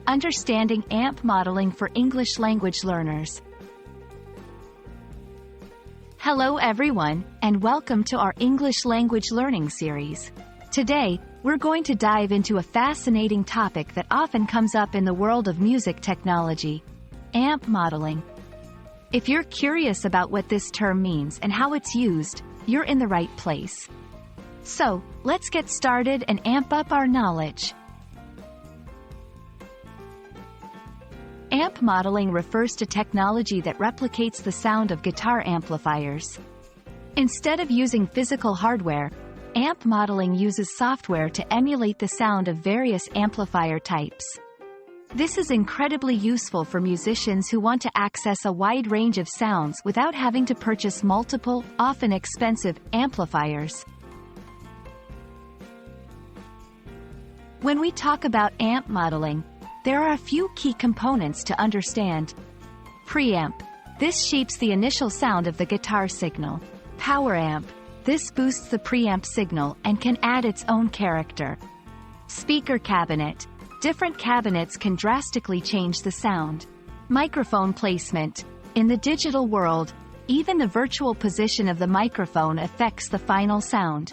Understanding AMP Modeling for English Language Learners. Hello everyone, and welcome to our English language learning series. Today, we're going to dive into a fascinating topic that often comes up in the world of music technology: AMP modeling. If you're curious about what this term means and how it's used, you're in the right place. So, let's get started and amp up our knowledge. AMP modeling refers to technology that replicates the sound of guitar amplifiers. Instead of using physical hardware, AMP modeling uses software to emulate the sound of various amplifier types. This is incredibly useful for musicians who want to access a wide range of sounds without having to purchase multiple, often expensive, amplifiers. When we talk about AMP modeling, there are a few key components to understand. Preamp. This shapes the initial sound of the guitar signal. Power amp. This boosts the preamp signal and can add its own character. Speaker cabinet. Different cabinets can drastically change the sound. Microphone placement. In the digital world, even the virtual position of the microphone affects the final sound.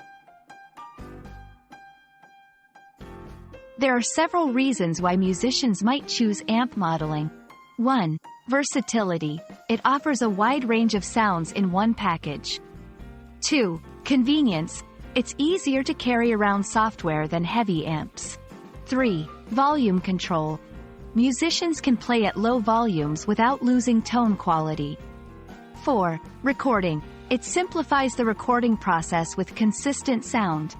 There are several reasons why musicians might choose AMP modeling. 1. Versatility. It offers a wide range of sounds in one package. 2. Convenience. It's easier to carry around software than heavy amps. 3. Volume control. Musicians can play at low volumes without losing tone quality. 4. Recording. It simplifies the recording process with consistent sound.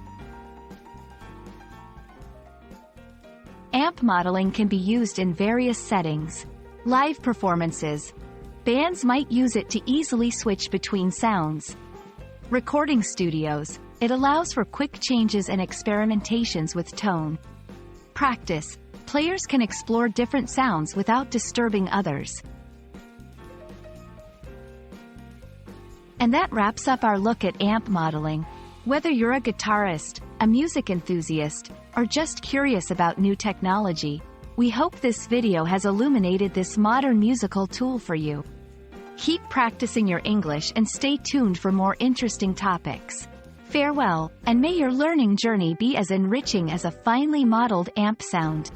AMP modeling can be used in various settings. Live performances. Bands might use it to easily switch between sounds. Recording studios. It allows for quick changes and experimentations with tone. Practice. Players can explore different sounds without disturbing others. And that wraps up our look at AMP modeling. Whether you're a guitarist, a music enthusiast, or just curious about new technology, we hope this video has illuminated this modern musical tool for you. Keep practicing your English and stay tuned for more interesting topics. Farewell, and may your learning journey be as enriching as a finely modeled AMP sound.